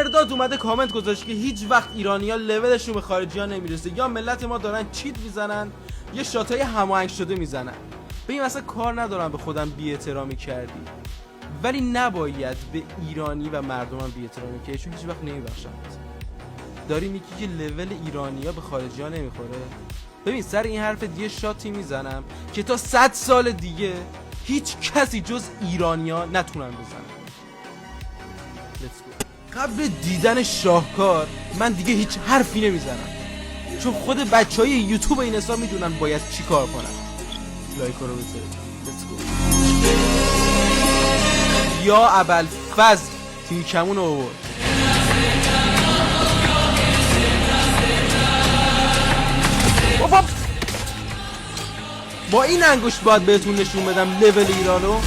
مرداد اومده کامنت گذاشت که هیچ وقت ایرانی‌ها لولشون به خارجی‌ها نمیرسه، یا ملت ما دارن چیت میزنن یا شاتای هماهنگ شده میزنن. ببین مثلا کار ندارم به خودم بی‌احترامی کردی، ولی نباید به ایرانی و مردمم بی‌احترامی کنی، چون هیچ وقت نمیبخشم. داری میگی که لول ایرانی‌ها به خارجی‌ها نمیخوره. ببین سر این حرف دیگه شاتی میزنم که تا 100 سال دیگه هیچ کسی جز ایرانی‌ها نتونن بزنن. قبل دیدن شاهکار من دیگه هیچ حرفی نمیزنم، چون خود بچهای یوتیوب این حساب میدونن باید چی کار کنن. لایک رو بذارید. یا ابوالفضل تیم کمون رو آورد. بابا با این انگشت باید بهتون نشون بدم لول ایرانو.